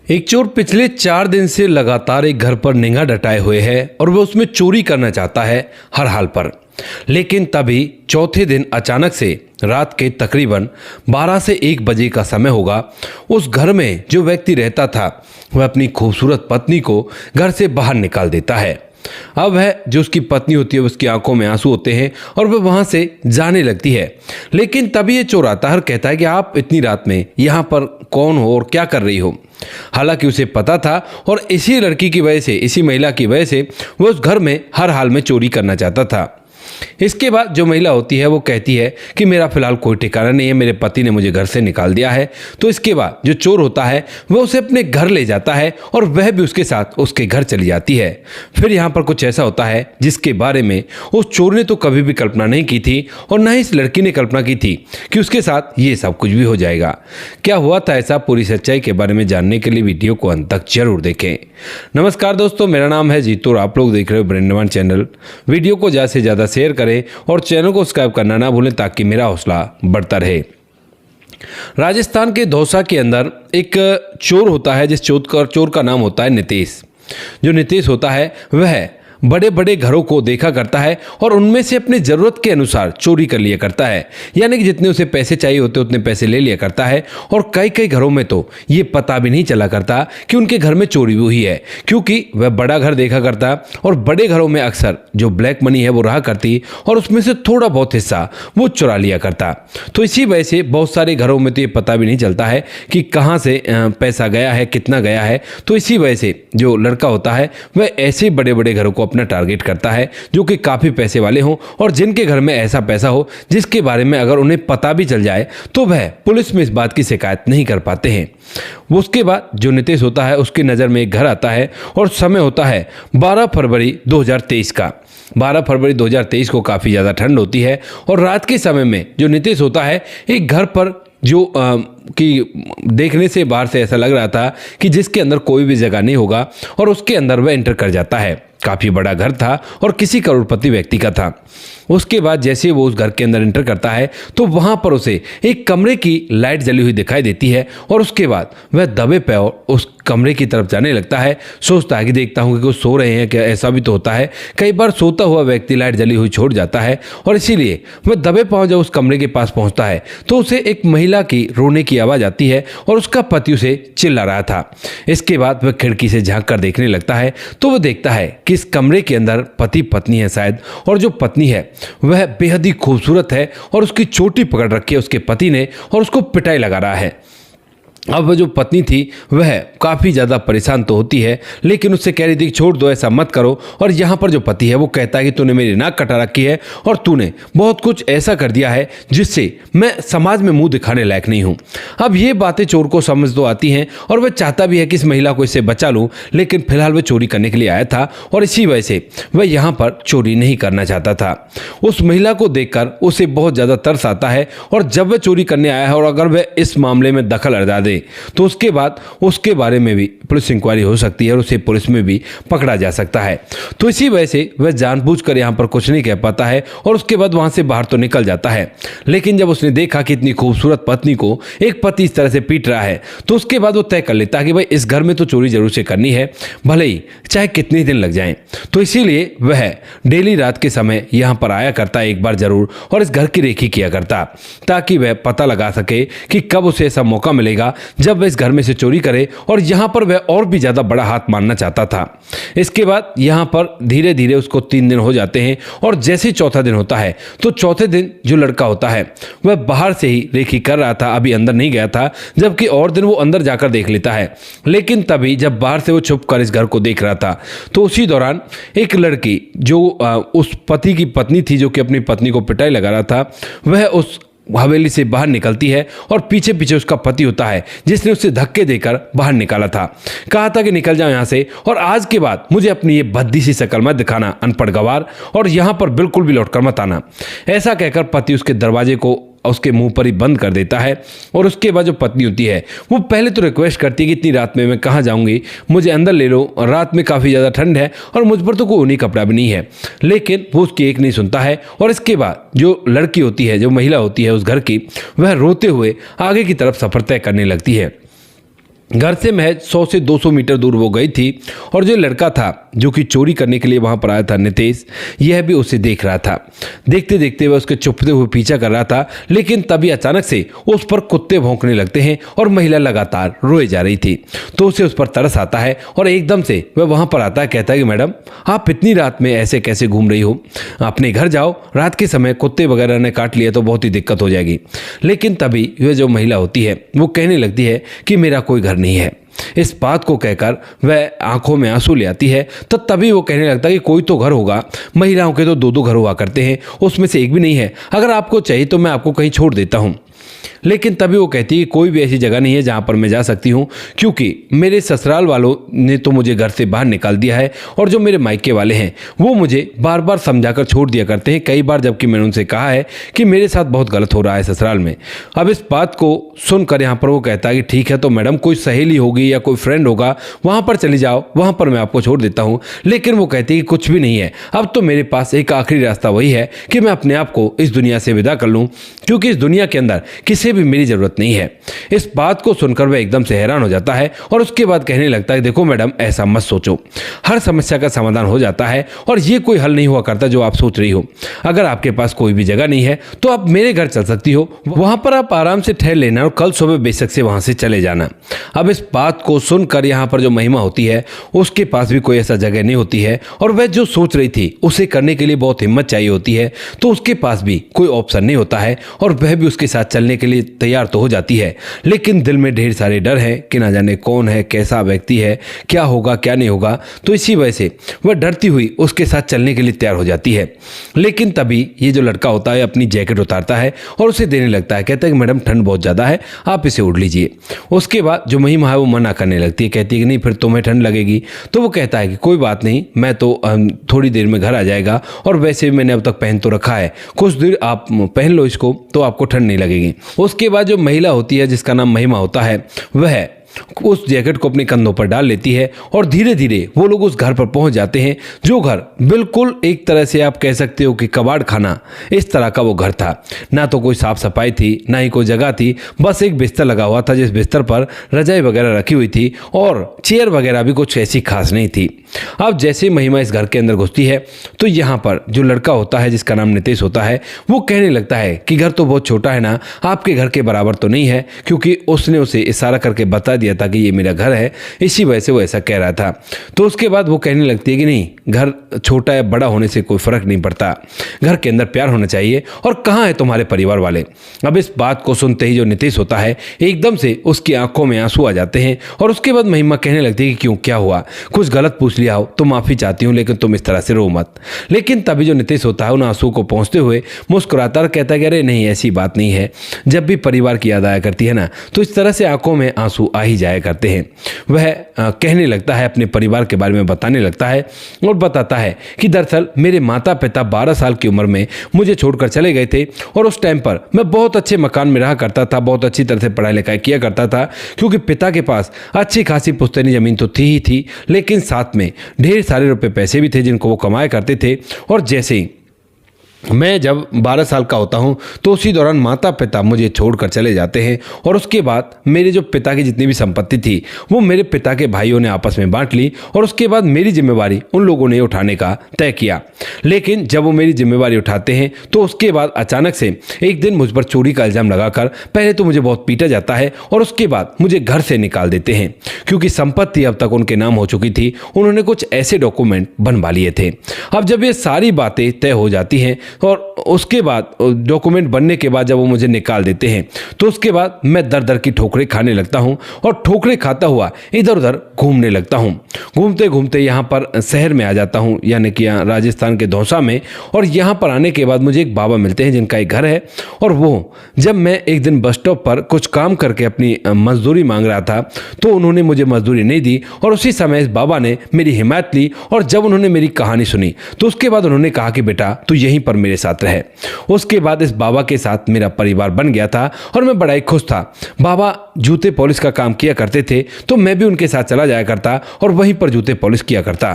एक चोर पिछले 4 दिन से लगातार एक घर पर निगाह डटाए हुए है और वह उसमें चोरी करना चाहता है हर हाल पर। लेकिन तभी चौथे दिन अचानक से रात के तकरीबन 12 से 1 बजे का समय होगा, उस घर में जो व्यक्ति रहता था वह अपनी खूबसूरत पत्नी को घर से बाहर निकाल देता है। अब है जो उसकी पत्नी होती है उसकी आंखों में आंसू होते हैं और वह वहां से जाने लगती है। लेकिन तभी ये चोर आता है और कहता है कि आप इतनी रात में यहाँ पर कौन हो और क्या कर रही हो। हालांकि उसे पता था और इसी लड़की की वजह से, इसी महिला की वजह से वह उस घर में हर हाल में चोरी करना चाहता था। इसके बाद जो महिला होती है वो कहती है कि मेरा फिलहाल कोई ठिकाना नहीं है, मेरे पति ने मुझे घर से निकाल दिया है। तो इसके बाद जो चोर होता है वह उसे अपने घर ले जाता है और वह भी उसके साथ उसके घर चली जाती है। फिर यहाँ पर कुछ ऐसा होता है जिसके बारे में उस चोर ने तो कभी भी कल्पना नहीं की थी और न ही इस लड़की ने कल्पना की थी कि उसके साथ ये सब कुछ भी हो जाएगा। क्या हुआ था ऐसा, पूरी सच्चाई के बारे में जानने के लिए वीडियो को अंत तक जरूर देखें। नमस्कार दोस्तों, मेरा नाम है जीतू और आप लोग देख रहे हो ब्रेंडवान चैनल। वीडियो को ज़्यादा से ज़्यादा शेयर करें और चैनल को सब्सक्राइब करना ना भूलें ताकि मेरा हौसला बढ़ता रहे। राजस्थान के दौसा के अंदर एक चोर होता है जिस चोर का नाम होता है नितेश। जो नितेश होता है वह बड़े बड़े घरों को देखा करता है और उनमें से अपने ज़रूरत के अनुसार चोरी कर लिया करता है। यानी कि जितने उसे पैसे चाहिए होते उतने पैसे ले लिया करता है और कई कई घरों में तो ये पता भी नहीं चला करता कि उनके घर में चोरी हुई है, क्योंकि वह बड़ा घर देखा करता और बड़े घरों में अक्सर जो ब्लैक मनी है वो रहा करती और उसमें से थोड़ा बहुत हिस्सा वो चुरा लिया करता। तो इसी वजह से बहुत सारे घरों में तो ये पता भी नहीं चलता है कि कहाँ से पैसा गया है, कितना गया है। तो इसी वजह से जो लड़का होता है वह ऐसे बड़े बड़े घरों को अपना टारगेट करता है जो कि काफ़ी पैसे वाले हों और जिनके घर में ऐसा पैसा हो जिसके बारे में अगर उन्हें पता भी चल जाए तो वह पुलिस में इस बात की शिकायत नहीं कर पाते हैं। उसके बाद जो नितेश होता है उसकी नज़र में एक घर आता है और समय होता है 12 फरवरी 2023 का। 12 फरवरी 2023 को काफ़ी ज़्यादा ठंड होती है और रात के समय में जो नितेश होता है एक घर पर जो कि देखने से बाहर से ऐसा लग रहा था कि जिसके अंदर कोई भी जगह नहीं होगा और उसके अंदर वह एंटर कर जाता है। काफ़ी बड़ा घर था और किसी करोड़पति व्यक्ति का था। उसके बाद जैसे वो उस घर के अंदर एंटर करता है तो वहाँ पर उसे एक कमरे की लाइट जली हुई दिखाई देती है और उसके बाद वह दबे पे उस कमरे की तरफ जाने लगता है। सोचता है कि देखता हूँ कि वो सो रहे हैं क्या, ऐसा भी तो होता है। कई बार सोता हुआ व्यक्ति लाइट जली हुई छोड़ जाता है और इसीलिए वह दबे पाँव जब उस कमरे के पास पहुँचता है तो उसे एक महिला की रोने की आवाज़ आती है और उसका पति उसे चिल्ला रहा था। इसके बाद वह खिड़की से झांक कर देखने लगता है तो वह देखता है कि इस कमरे के अंदर पति पत्नी है शायद, और जो पत्नी है वह बेहद ही खूबसूरत है और उसकी चोटी पकड़ रखी है उसके पति ने और उसको पिटाई लगा रहा है। अब वह जो पत्नी थी वह काफ़ी ज़्यादा परेशान तो होती है लेकिन उससे कह रही थी छोड़ दो, ऐसा मत करो। और यहाँ पर जो पति है वो कहता है कि तूने मेरी नाक कटा रखी है और तूने बहुत कुछ ऐसा कर दिया है जिससे मैं समाज में मुंह दिखाने लायक नहीं हूँ। अब ये बातें चोर को समझ तो आती हैं और वह चाहता भी है कि इस महिला को इससे बचा लूँ, लेकिन फिलहाल वह चोरी करने के लिए आया था और इसी वजह से वह यहाँ पर चोरी नहीं करना चाहता था। उस महिला को देखकर उसे बहुत ज़्यादा तरस आता है और जब वह चोरी करने आया है और अगर वह इस मामले में दखल अर्जा दे तो उसके बाद उसके बारे में भी पुलिस इंक्वायरी हो सकती है और उसे पुलिस में भी पकड़ा जा सकता है। तो इसी वजह से वह जानबूझकर यहाँ पर कुछ नहीं कह पाता है और उसके बाद वहाँ से बाहर तो निकल जाता है। लेकिन जब उसने देखा कि इतनी खूबसूरत पत्नी को एक पति इस तरह से पीट रहा है तो उसके बाद वो तय कर लेता है कि भाई इस घर में तो चोरी जरूर से करनी है, भले ही चाहे कितने दिन लग जाएं। तो इसीलिए वह डेली रात के समय यहाँ पर आया करता एक बार जरूर और इस घर की रेखी किया करता ताकि वह पता लगा सके कि कब उसे ऐसा मौका मिलेगा जब वह इस घर में से चोरी करे, और यहाँ पर वह और भी ज़्यादा बड़ा हाथ मारना चाहता था। इसके बाद यहाँ पर धीरे धीरे उसको 3 दिन हो जाते हैं और जैसे ही चौथा दिन होता है तो चौथे दिन जो लड़का होता है वह बाहर से ही रेखी कर रहा था, अभी अंदर नहीं गया था, जबकि और दिन वो अंदर जाकर देख लेता है। लेकिन तभी जब बाहर से वो छुप कर इस घर को देख रहा था तो उसी दौरान एक लड़की जो उस पति की पत्नी थी जो कि अपनी पत्नी को पिटाई लगा रहा था, वह उस हवेली से बाहर निकलती है और पीछे पीछे उसका पति होता है जिसने उसे धक्के देकर बाहर निकाला था। कहा था कि निकल जाओ यहाँ से और आज के बाद मुझे अपनी ये भद्दी सी शक्ल मत दिखाना अनपढ़ गवार, और यहाँ पर बिल्कुल भी लौट कर मत आना। ऐसा कहकर पति उसके दरवाजे को उसके मुंह पर ही बंद कर देता है और उसके बाद जो पत्नी होती है वो पहले तो रिक्वेस्ट करती है कि इतनी रात में मैं कहाँ जाऊंगी, मुझे अंदर ले लो, और रात में काफ़ी ज़्यादा ठंड है और मुझ पर तो कोई ऊनी कपड़ा भी नहीं है। लेकिन वो उसकी एक नहीं सुनता है और इसके बाद जो लड़की होती है, जो महिला होती है उस घर की, वह रोते हुए आगे की तरफ सफ़र तय करने लगती है। घर से महज 100 से 200 मीटर दूर वो गई थी और जो लड़का था जो कि चोरी करने के लिए वहां पर आया था, नितेश, यह भी उसे देख रहा था। देखते देखते वह उसके छुपते हुए पीछा कर रहा था, लेकिन तभी अचानक से उस पर कुत्ते भौंकने लगते हैं और महिला लगातार रोए जा रही थी। तो उसे उस पर तरस आता है और एकदम से वह वहां पर आता है, कहता है कि मैडम, आप इतनी रात में ऐसे कैसे घूम रही हो? अपने घर जाओ, रात के समय कुत्ते वगैरह ने काट लिया तो बहुत ही दिक्कत हो जाएगी। लेकिन तभी वह जो महिला होती है वो कहने लगती है कि मेरा कोई घर नहीं है। इस बात को कहकर वह आंखों में आंसू ले आती है। तो तभी वो कहने लगता है कि कोई तो घर होगा, महिलाओं के तो 2-2 घर हुआ करते हैं, उसमें से एक भी नहीं है। अगर आपको चाहिए तो मैं आपको कहीं छोड़ देता हूँ। लेकिन तभी वो कहती है कि कोई भी ऐसी जगह नहीं है जहाँ पर मैं जा सकती हूँ, क्योंकि मेरे ससुराल वालों ने तो मुझे घर से बाहर निकाल दिया है और जो मेरे मायके वाले हैं वो मुझे बार बार समझाकर छोड़ दिया करते हैं, कई बार, जबकि मैंने उनसे कहा है कि मेरे साथ बहुत गलत हो रहा है ससुराल में। अब इस बात को सुनकर यहाँ पर वो कहता है कि ठीक है, तो मैडम कोई सहेली होगी या कोई फ्रेंड होगा, वहाँ पर चली जाओ, वहाँ पर मैं आपको छोड़ देता हूँ। लेकिन वो कहती है कि कुछ भी नहीं है, अब तो मेरे पास एक आखिरी रास्ता वही है कि मैं अपने आप को इस दुनिया से विदा कर लूँ, क्योंकि इस दुनिया के अंदर किसी भी मेरी जरूरत नहीं है। इस बात को सुनकर वह एकदम से हैरान हो जाता है और उसके बाद कहने लगता है, देखो मैडम, ऐसा मत सोचो, हर समस्या का समाधान हो जाता है और ये कोई हल नहीं हुआ करता जो आप सोच रही हो। अगर आपके पास कोई भी जगह नहीं है तो आप मेरे घर चल सकती हो, वहां पर आप आराम से ठहर लेना और कल सुबह बेशक से वहां से चले जाना। अब इस बात को सुनकर यहाँ पर जो महिमा होती है उसके पास भी कोई ऐसा जगह नहीं होती है और वह जो सोच रही थी उसे करने के लिए बहुत हिम्मत चाहिए होती है, तो उसके पास भी कोई ऑप्शन नहीं होता है और वह भी उसके साथ चलने के लिए तैयार तो हो जाती है। लेकिन दिल में ढेर सारे डर हैं कि ना जाने कौन है, कैसा व्यक्ति है, क्या होगा क्या नहीं होगा। तो इसी वजह से वह डरती हुई उसके साथ चलने के लिए तैयार हो जाती है। लेकिन तभी ये जो लड़का होता है अपनी जैकेट उतारता है और उसे देने लगता है, कहता है कि मैडम ठंड बहुत ज़्यादा है, आप इसे ओढ़ लीजिए। उसके बाद जो महिमा है वो मना करने लगती है, कहती है कि नहीं, फिर तुम्हें ठंड लगेगी। तो वो कहता है कि कोई बात नहीं, मैं तो थोड़ी देर में घर आ जाएगा और वैसे भी मैंने अब तक पहन तो रखा है, कुछ देर आप पहन लो इसको तो आपको ठंड नहीं लगेगी। उसके बाद जो महिला होती है जिसका नाम महिमा होता है वह उस जैकेट को अपने कंधों पर डाल लेती है और धीरे धीरे वो लोग उस घर पर पहुंच जाते हैं, जो घर बिल्कुल एक तरह से आप कह सकते हो कि कबाड़ खाना, इस तरह का वो घर था। ना तो कोई साफ सफाई थी, ना ही कोई जगह थी, बस एक बिस्तर लगा हुआ था जिस बिस्तर पर रजाई वगैरह रखी हुई थी और चेयर वगैरह भी कुछ ऐसी खास नहीं थी। अब जैसे महिमा इस घर के अंदर घुसती है तो यहाँ पर जो लड़का होता है जिसका नाम नितेश होता है वो कहने लगता है कि घर तो बहुत छोटा है ना, आपके घर के बराबर तो नहीं है, क्योंकि उसने उसे इशारा करके बता दिया था कि ये मेरा घर है, इसी वजह से वो ऐसा कह रहा था। तो उसके बाद वो कहने लगती है कि नहीं, घर छोटा है बड़ा होने से कोई फर्क नहीं पड़ता, घर के अंदर प्यार होना चाहिए, और कहाँ है तुम्हारे परिवार वाले। अब इस बात को सुनते ही जो नितेश होता है एकदम से उसकी आंखों में आंसू आ जाते हैं और उसके बाद महिमा कहने लगती है कि क्यों, क्या हुआ, कुछ गलत पूछ लिया हो तो माफी चाहती हूँ, लेकिन तुम इस तरह से रो मत। लेकिन तभी जो नितेश होता है उन आंसू को पहुँचते हुए मुस्कुराता और कहता है कि अरे नहीं, ऐसी बात नहीं है, जब भी परिवार की याद आया करती है ना तो इस तरह से आंखों में आंसू आ ही जाया करते हैं। वह कहने लगता है, अपने परिवार के बारे में बताने लगता है और बताता है कि दरअसल मेरे माता पिता 12 साल की उम्र में मुझे छोड़कर चले गए थे और उस टाइम पर मैं बहुत अच्छे मकान में रहा करता था, बहुत अच्छी तरह से पढ़ाई लिखाई किया करता था, क्योंकि पिता के पास अच्छी खासी पुश्तैनी जमीन तो थी ही थी, लेकिन साथ में ढेर सारे रुपए पैसे भी थे जिनको वो कमाया करते थे। और जैसे ही मैं जब 12 साल का होता हूं तो उसी दौरान माता पिता मुझे छोड़कर चले जाते हैं और उसके बाद मेरे जो पिता की जितनी भी संपत्ति थी वो मेरे पिता के भाइयों ने आपस में बांट ली और उसके बाद मेरी जिम्मेवारी उन लोगों ने उठाने का तय किया। लेकिन जब वो मेरी जिम्मेवारी उठाते हैं तो उसके बाद अचानक से एक दिन मुझ पर चोरी का इल्ज़ाम लगाकर पहले तो मुझे बहुत पीटा जाता है और उसके बाद मुझे घर से निकाल देते हैं, क्योंकि संपत्ति अब तक उनके नाम हो चुकी थी, उन्होंने कुछ ऐसे डॉक्यूमेंट बनवा लिए थे। अब जब ये सारी बातें तय हो जाती हैं और उसके बाद डॉक्यूमेंट बनने के बाद जब वो मुझे निकाल देते हैं तो उसके बाद मैं दर दर की ठोकरें खाने लगता हूं और ठोकरें खाता हुआ इधर उधर घूमने लगता हूं। घूमते घूमते यहाँ पर शहर में आ जाता हूं, यानी कि यहाँ राजस्थान के दौसा में। और यहाँ पर आने के बाद मुझे एक बाबा मिलते हैं जिनका एक घर है, और वो जब मैं एक दिन बस स्टॉप पर कुछ काम करके अपनी मजदूरी मांग रहा था तो उन्होंने मुझे मजदूरी नहीं दी और उसी समय इस बाबा ने मेरी हिमायत ली। और जब उन्होंने मेरी कहानी सुनी तो उसके बाद उन्होंने कहा कि बेटा तू यहीं पर मेरे साथ रहे। उसके बाद इस बाबा के साथ मेरा परिवार बन गया था और मैं बड़ा ही खुश था। बाबा जूते पॉलिश का काम किया करते थे तो मैं भी उनके साथ चला जाया करता और वहीं पर जूते पॉलिश किया करता।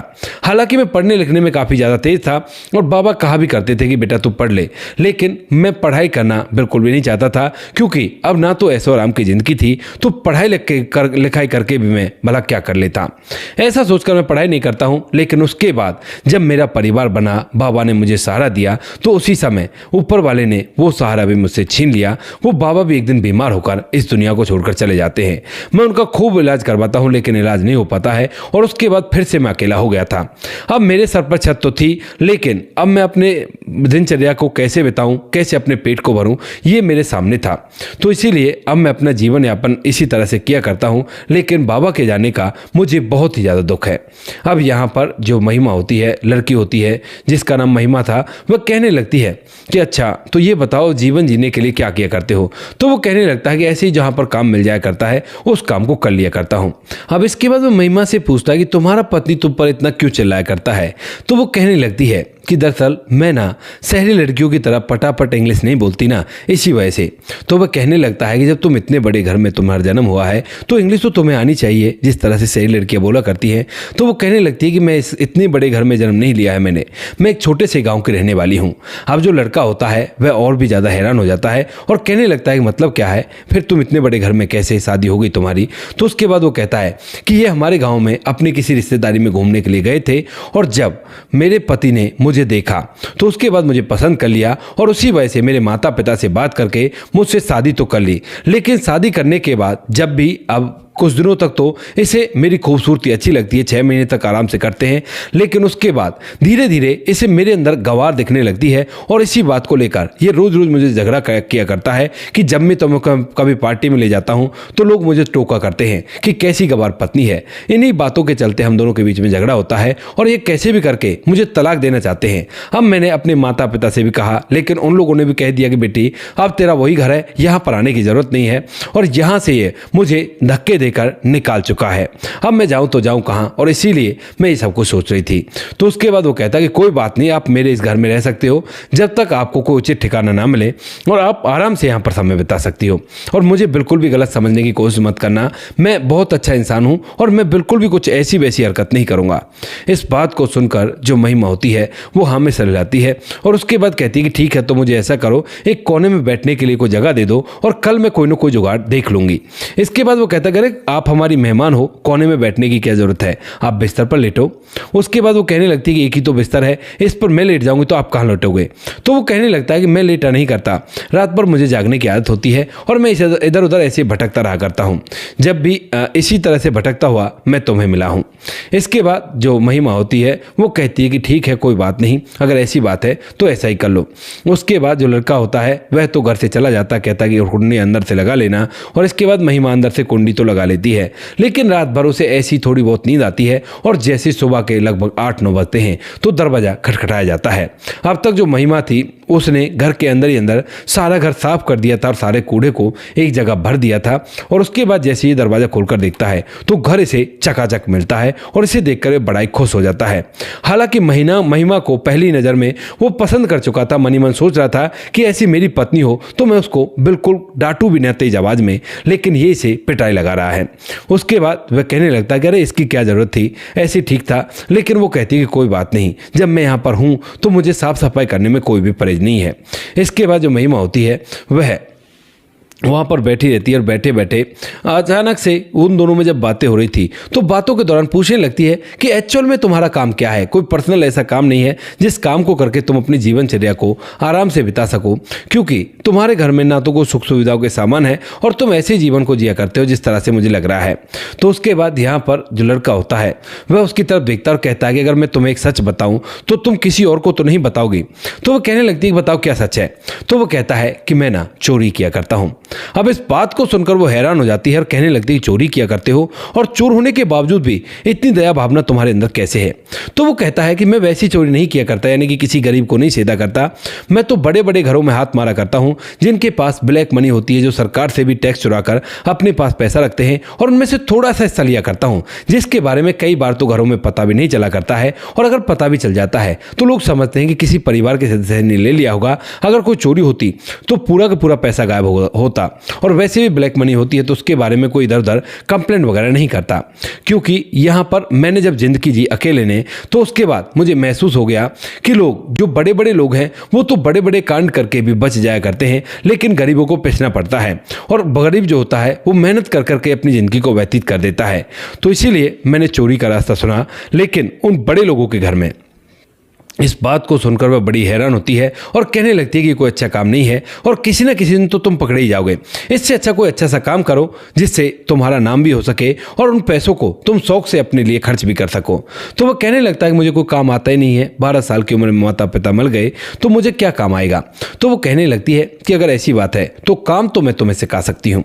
हालांकि मैं पढ़ने लिखने में काफ़ी ज़्यादा तेज था और बाबा कहा भी करते थे कि बेटा तू पढ़ ले, लेकिन मैं पढ़ाई करना बिल्कुल भी नहीं चाहता था, क्योंकि अब ना तो ऐशो आराम की ज़िंदगी थी तो पढ़ाई लिखाई करके भी मैं भला क्या कर लेता। ऐसा सोचकर मैं पढ़ाई नहीं करता हूँ। लेकिन उसके बाद जब मेरा परिवार बना, बाबा ने मुझे सहारा दिया, तो उसी समय ऊपर वाले ने वो सहारा भी मुझसे छीन लिया। वो बाबा भी एक दिन बीमार होकर इस दुनिया को छोड़कर चले जाते हैं। मैं उनका खूब इलाज करवाता हूँ लेकिन इलाज नहीं हो पाता है और उसके बाद फिर से मैं अकेला हो गया था। अब मेरे सर पर छत तो थी, लेकिन अब मैं अपने दिनचर्या को कैसे बिताऊं, कैसे अपने पेट को भरूं, ये मेरे सामने था। तो इसीलिए अब मैं अपना जीवन यापन इसी तरह से किया करता हूं। लेकिन बाबा के जाने का मुझे बहुत ही ज़्यादा दुख है। अब यहाँ पर जो महिमा होती है, लड़की होती है जिसका नाम महिमा था, वह कहने लगती है कि अच्छा तो ये बताओ जीवन जीने के लिए क्या किया करते हो। तो वो कहने लगता है कि ऐसे ही जहाँ पर काम मिल जाया करता है उस काम को कर लिया करता हूँ। अब इसके बाद वो महिमा से पूछता है कि तुम्हारा पत्नी तुम पर इतना क्यों चिल्लाया करता है। तो वो कहने लगती है कि दरअसल मैं ना शहरी लड़कियों की तरह पटापट इंग्लिश नहीं बोलती ना, इसी वजह से। तो वह कहने लगता है कि जब तुम इतने बड़े घर में तुम्हारा जन्म हुआ है तो इंग्लिश तो तुम्हें आनी चाहिए जिस तरह से शहरी लड़कियां बोला करती हैं। तो वो कहने लगती है कि मैं इतने बड़े घर में जन्म नहीं लिया है मैं एक छोटे से गाँव की रहने वाली हूँ। अब जो लड़का होता है वह और भी ज़्यादा हैरान हो जाता है और कहने लगता है कि मतलब क्या है, फिर तुम इतने बड़े घर में कैसे शादी हो गई तुम्हारी। तो उसके बाद वो कहता है कि ये हमारे गाँव में अपनी किसी रिश्तेदारी में घूमने के लिए गए थे और जब मेरे पति ने मुझे देखा तो उसके बाद मुझे पसंद कर लिया और उसी वजह से मेरे माता पिता से बात करके मुझसे शादी तो कर ली। लेकिन शादी करने के बाद जब भी अब कुछ दिनों तक तो इसे मेरी खूबसूरती अच्छी लगती है, 6 महीने तक आराम से करते हैं, लेकिन उसके बाद धीरे धीरे इसे मेरे अंदर गंवार दिखने लगती है और इसी बात को लेकर ये रोज़ रोज़ मुझे झगड़ा किया करता है कि जब मैं तुम्हें कभी पार्टी में ले जाता हूँ तो लोग मुझे टोका करते हैं कि कैसी गंवार पत्नी है। इन्हीं बातों के चलते हम दोनों के बीच में झगड़ा होता है और ये कैसे भी करके मुझे तलाक देना चाहते हैं। अब मैंने अपने माता पिता से भी कहा, लेकिन उन लोगों ने भी कह दिया कि बेटी अब तेरा वही घर है, यहाँ पर आने की ज़रूरत नहीं है, और यहाँ से ये मुझे धक्के देकर निकाल चुका है। अब मैं जाऊं तो जाऊं कहां, और इसीलिए मैं ये सब कुछ सोच रही थी। तो उसके बाद वो कहता कि कोई बात नहीं, आप मेरे इस घर में रह सकते हो जब तक आपको कोई उचित ठिकाना ना मिले और आप आराम से यहाँ पर समय बिता सकती हो। और मुझे बिल्कुल भी गलत समझने की कोशिश मत करना, मैं बहुत अच्छा इंसान हूँ और मैं बिल्कुल भी कुछ ऐसी वैसी हरकत नहीं करूँगा। इस बात को सुनकर जो महिमा होती है वो हाँ में चल जाती है और उसके बाद कहती है कि ठीक है, तो मुझे ऐसा करो, एक कोने में बैठने के लिए कोई जगह दे दो और कल मैं कोई ना कोई जुगाड़ देख लूंगी। इसके बाद वो कहता है अरे आप हमारी मेहमान हो, कोने में बैठने की क्या जरूरत है, आप बिस्तर पर लेटो। उसके बाद वो कहने लगती है कि एक ही तो बिस्तर है, इस पर मैं लेट जाऊंगी तो आप कहाँ लेटोगे। तो वो कहने लगता है कि मैं लेटा नहीं करता, रात भर मुझे जागने की आदत होती है और मैं इधर उधर ऐसे भटकता रहा करता हूँ। जब भी इसी तरह से भटकता हुआ मैं तुम्हें मिला हूँ। इसके बाद जो महिमा होती है वो कहती है कि ठीक है, कोई बात नहीं, अगर ऐसी बात है तो ऐसा ही कर लो। उसके बाद जो लड़का होता है वह तो घर से चला जाता, कहता कि कुंडी अंदर से लगा लेना, और इसके बाद महिमा अंदर से कुंडी तो लगा लेती है। लेकिन रात भर उसे ऐसी थोड़ी बहुत नींद आती है और जैसे सुबह के लगभग 8-9 बजते हैं तो दरवाजा खटखटाया जाता है। अब तक जो महिमा थी उसने घर के अंदर ही अंदर सारा घर साफ कर दिया था और सारे कूड़े को एक जगह भर दिया था, और उसके बाद जैसे ही दरवाजा खोलकर देखता है तो घर इसे चकाचक मिलता है और इसे देखकर बड़ा ही खुश हो जाता है। हालांकि महिमा को पहली नज़र में वो पसंद कर चुका था, मनी मन सोच रहा था कि ऐसी मेरी पत्नी हो तो मैं उसको बिल्कुल डांटू भी न तेज आवाज में, लेकिन ये इसे पिटाई लगा रहा है। उसके बाद वह कहने लगता है कि अरे इसकी क्या ज़रूरत थी, ऐसे ठीक था। लेकिन वो कहती है कि कोई बात नहीं, जब मैं यहाँ पर हूँ तो मुझे साफ सफाई करने में कोई भी परहेज नहीं है। इसके बाद जो महिमा होती है वह वहाँ पर बैठी रहती है और बैठे बैठे अचानक से उन दोनों में जब बातें हो रही थी तो बातों के दौरान पूछने लगती है कि एक्चुअल में तुम्हारा काम क्या है। कोई पर्सनल ऐसा काम नहीं है जिस काम को करके तुम अपनी जीवनचर्या को आराम से बिता सको, क्योंकि तुम्हारे घर में ना तो कोई सुख सुविधाओं के सामान है और तुम ऐसे जीवन को जिया करते हो जिस तरह से मुझे लग रहा है। तो उसके बाद यहाँ पर जो लड़का होता है वह उसकी तरफ देखता और कहता है कि अगर मैं तुम्हें एक सच बताऊँ तो तुम किसी और को तो नहीं बताओगी। तो वह कहने लगती है कि बताओ क्या सच है। तो वो कहता है कि मैं ना चोरी किया करता हूँ। अब इस बात को सुनकर वो हैरान हो जाती है और कहने लगती है चोरी किया करते हो, और चोर होने के बावजूद भी इतनी दया भावना तुम्हारे अंदर कैसे है। तो वो कहता है कि मैं वैसी चोरी नहीं किया करता, यानी कि किसी गरीब को नहीं सेधा करता, मैं तो बड़े बड़े घरों में हाथ मारा करता हूँ जिनके पास ब्लैक मनी होती है, जो सरकार से भी टैक्स चुरा कर अपने पास पैसा रखते हैं, और उनमें से थोड़ा सा हिस्सा लिया करता हूँ जिसके बारे में कई बार तो घरों में पता भी नहीं चला करता है, और अगर पता भी चल जाता है तो लोग समझते हैं कि किसी परिवार के सदस्य ने ले लिया होगा। अगर कोई चोरी होती तो पूरा का पूरा पैसा गायब होता, और वैसे भी ब्लैक मनी होती है तो उसके बारे में कोई इधर उधर कंप्लेंट वगैरह नहीं करता। क्योंकि यहाँ पर मैंने जब जिंदगी जी अकेले ने, तो उसके बाद मुझे महसूस हो गया कि लोग, जो बड़े बड़े लोग हैं, वो तो बड़े बड़े कांड करके भी बच जाया करते हैं, लेकिन गरीबों को पिसना पड़ता है, और गरीब जो होता है वो मेहनत कर करके अपनी ज़िंदगी को व्यतीत कर देता है। तो इसीलिए मैंने चोरी का रास्ता सुना, लेकिन उन बड़े लोगों के घर में। इस बात को सुनकर वह बड़ी हैरान होती है और कहने लगती है कि कोई अच्छा काम नहीं है और किसी न किसी दिन तो तुम पकड़े ही जाओगे। इससे अच्छा कोई अच्छा सा काम करो जिससे तुम्हारा नाम भी हो सके और उन पैसों को तुम शौक से अपने लिए खर्च भी कर सको। तो वह कहने लगता है कि मुझे कोई काम आता ही नहीं है, 12 साल की उम्र में माता पिता मर गए तो मुझे क्या काम आएगा। तो वो कहने लगती है कि अगर ऐसी बात है तो काम तो मैं तुम्हें सिखा सकती हूँ।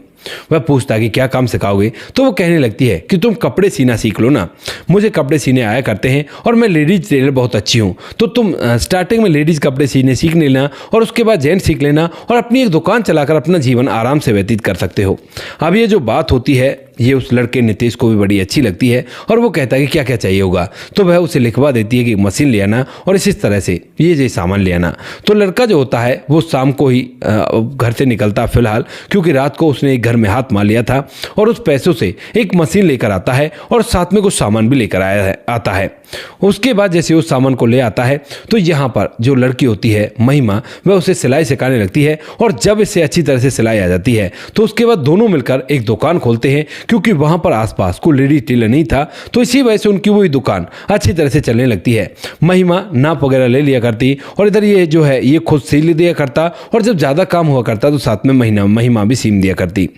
वह पूछता है कि क्या काम सिखाओगे। तो वो कहने लगती है कि तुम कपड़े सीना सीख लो ना, मुझे कपड़े सीने आया करते हैं और मैं लेडीज टेलर बहुत अच्छी हूँ। तो तुम स्टार्टिंग में लेडीज कपड़े सीने सीख लेना और उसके बाद जेंट्स सीख लेना और अपनी एक दुकान चलाकर अपना जीवन आराम से व्यतीत कर सकते हो। अब ये जो बात होती है ये उस लड़के नितेश को भी बड़ी अच्छी लगती है और वो कहता है कि क्या क्या चाहिए होगा। तो वह उसे लिखवा देती है कि मशीन ले आना और इसी तरह से ये सामान ले आना। तो लड़का जो होता है वो शाम को ही घर से निकलता फिलहाल, क्योंकि रात को उसने एक घर में हाथ मार लिया था, और उस पैसों से एक मशीन लेकर आता है और साथ में कुछ सामान भी लेकर आता है। उसके बाद जैसे उस सामान को ले आता है तो यहाँ पर जो लड़की होती है महिमा, वह उसे सिलाई सिखाने लगती है, और जब इसे अच्छी तरह से सिलाई आ जाती है तो उसके बाद दोनों मिलकर एक दुकान खोलते हैं। क्योंकि वहां पर आसपास कोई लेडी टेलर नहीं था तो इसी वजह से उनकी वही दुकान अच्छी तरह से चलने लगती है। महिमा नाप वगैरह ले लिया करती और इधर ये जो है ये खुद सिल दिया करता, और जब ज़्यादा काम हुआ करता तो साथ में महिमा भी सीम दिया करती।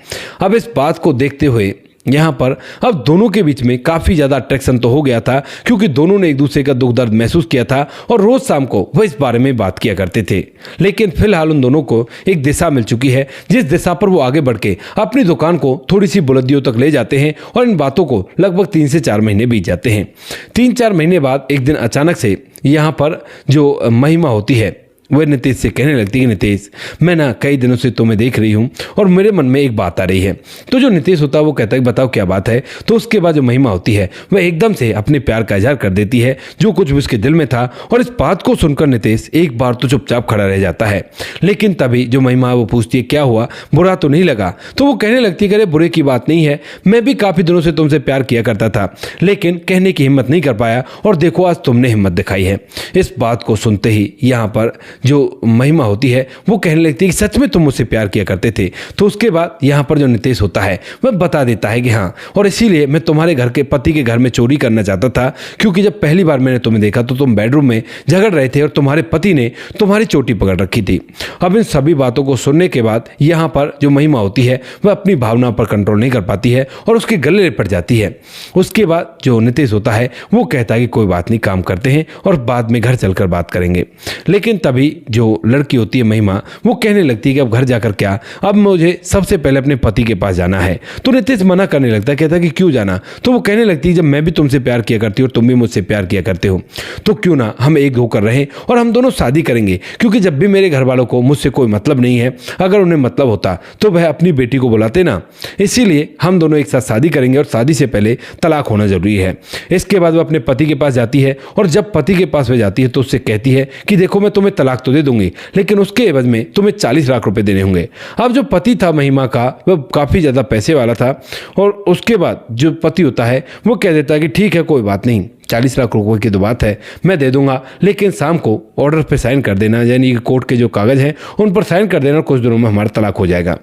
अब इस बात को देखते हुए यहाँ पर अब दोनों के बीच में काफ़ी ज़्यादा अट्रैक्शन तो हो गया था, क्योंकि दोनों ने एक दूसरे का दुख दर्द महसूस किया था और रोज़ शाम को वह इस बारे में बात किया करते थे। लेकिन फिलहाल उन दोनों को एक दिशा मिल चुकी है जिस दिशा पर वो आगे बढ़ के अपनी दुकान को थोड़ी सी बुलंदियों तक ले जाते हैं, और इन बातों को लगभग 3 से 4 महीने बीत जाते हैं। 3-4 महीने बाद एक दिन अचानक से यहाँ पर जो महिमा होती है वह नितेश से कहने लगती है कि नितेश, मैं ना कई दिनों से तुम्हें देख रही हूँ और मेरे मन में एक बात आ रही है। तो जो नितेश होता है वो कहता है बताओ क्या बात है। तो उसके बाद जो महिमा होती है वह एकदम से अपने प्यार का इजहार कर देती है जो कुछ भी उसके दिल में था, और इस बात को सुनकर नितेश एक बार तो चुपचाप खड़ा रह जाता है। लेकिन तभी जो महिमा वो पूछती है क्या हुआ, बुरा तो नहीं लगा। तो वो कहने लगती है कि अरे बुरे की बात नहीं है, मैं भी काफ़ी दिनों से तुमसे प्यार किया करता था लेकिन कहने की हिम्मत नहीं कर पाया, और देखो आज तुमने हिम्मत दिखाई है। इस बात को सुनते ही यहाँ पर जो महिमा होती है वो कहने लगती है कि सच में तुम मुझसे प्यार किया करते थे। तो उसके बाद यहाँ पर जो नितेश होता है वह बता देता है कि हाँ, और इसीलिए मैं तुम्हारे घर के पति के घर में चोरी करना चाहता था, क्योंकि जब पहली बार मैंने तुम्हें देखा तो तुम बेडरूम में झगड़ रहे थे और तुम्हारे पति ने तुम्हारी चोटी पकड़ रखी थी। अब इन सभी बातों को सुनने के बाद यहाँ पर जो महिमा होती है वह अपनी भावना पर कंट्रोल नहीं कर पाती है और उसके गले लिपट जाती है। उसके बाद जो नितेश होता है वो कहता है कि कोई बात नहीं, काम करते हैं और बाद में घर चलकर बात करेंगे। लेकिन तभी जो लड़की होती है महिमा वो कहने लगती है कि अब घर जाकर क्या, अब मुझे सबसे पहले अपने पति के पास जाना है। तो नितेश मना करने लगता है, कहता है कि क्यों जाना। तो वो कहने लगती है जब मैं भी तुमसे प्यार किया करती हूँ और तुम भी मुझसे प्यार किया करते हो तो क्यों ना हम एक होकर रहें और हम दोनों शादी करेंगे, क्योंकि जब भी मेरे घर वालों को मुझसे कोई मतलब नहीं है, अगर उन्हें मतलब होता तो वह अपनी बेटी को बुलाते ना। इसीलिए हम दोनों एक साथ शादी करेंगे और शादी से पहले तलाक होना जरूरी है। इसके बाद वह अपने पति के पास जाती है और जब पति के पास वह जाती है तो उससे कहती है कि देखो मैं तुम्हें तलाक तो दे दूंगी लेकिन उसके एवज में तुम्हें 40 लाख रुपए देने होंगे। अब जो पति था महिमा का वह काफ़ी ज़्यादा पैसे वाला था, और उसके बाद जो पति होता है वो कह देता है कि ठीक है कोई बात नहीं, 40 लाख रुपए की तो बात है, मैं दे दूंगा, लेकिन शाम को ऑर्डर पे साइन कर देना, यानी कोर्ट के जो कागज़ हैं उन पर साइन कर देना, कुछ दिनों में हमारा तलाक हो जाएगा।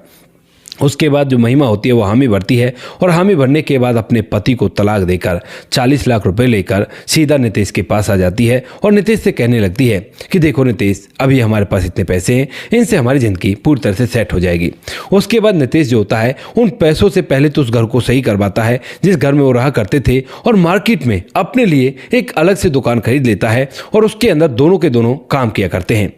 उसके बाद जो महिमा होती है वो हामी भरती है और हामी भरने के बाद अपने पति को तलाक देकर 40 लाख रुपए लेकर सीधा नितेश के पास आ जाती है और नितेश से कहने लगती है कि देखो नितेश, अभी हमारे पास इतने पैसे हैं, इनसे हमारी ज़िंदगी पूरी तरह से सेट हो जाएगी। उसके बाद नितेश जो होता है उन पैसों से पहले तो उस घर को सही करवाता है जिस घर में वो रहा करते थे, और मार्केट में अपने लिए एक अलग से दुकान खरीद लेता है और उसके अंदर दोनों के दोनों काम किया करते हैं।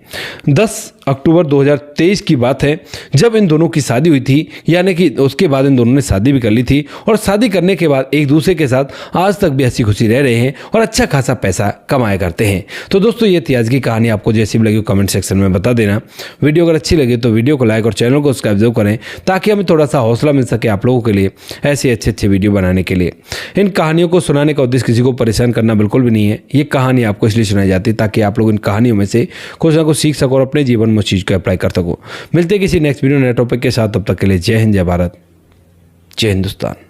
10 अक्टूबर 2023 की बात है जब इन दोनों की शादी हुई थी, यानी कि उसके बाद इन दोनों ने शादी भी कर ली थी, और शादी करने के बाद एक दूसरे के साथ आज तक भी हंसी खुशी रह रहे हैं और अच्छा खासा पैसा कमाया करते हैं। तो दोस्तों ये थी आज की कहानी, आपको जैसी भी लगी कमेंट सेक्शन में बता देना। वीडियो अगर अच्छी लगी तो वीडियो को लाइक और चैनल को सब्सक्राइब जरूर करें ताकि हमें थोड़ा सा हौसला मिल सके आप लोगों के लिए ऐसे अच्छे वीडियो बनाने के लिए। इन कहानियों को सुनाने का उद्देश्य किसी को परेशान करना बिल्कुल भी नहीं है। ये कहानी आपको इसलिए सुनाई जाती है ताकि आप लोग इन कहानियों में से कुछ ना कुछ सीख सको और अपने जीवन तुरंत उस चीज़ को अप्लाई कर सको। मिलते हैं किसी नेक्स्ट वीडियो नए टॉपिक के साथ, तब तक के लिए जय हिंद, जय भारत, जय हिंदुस्तान।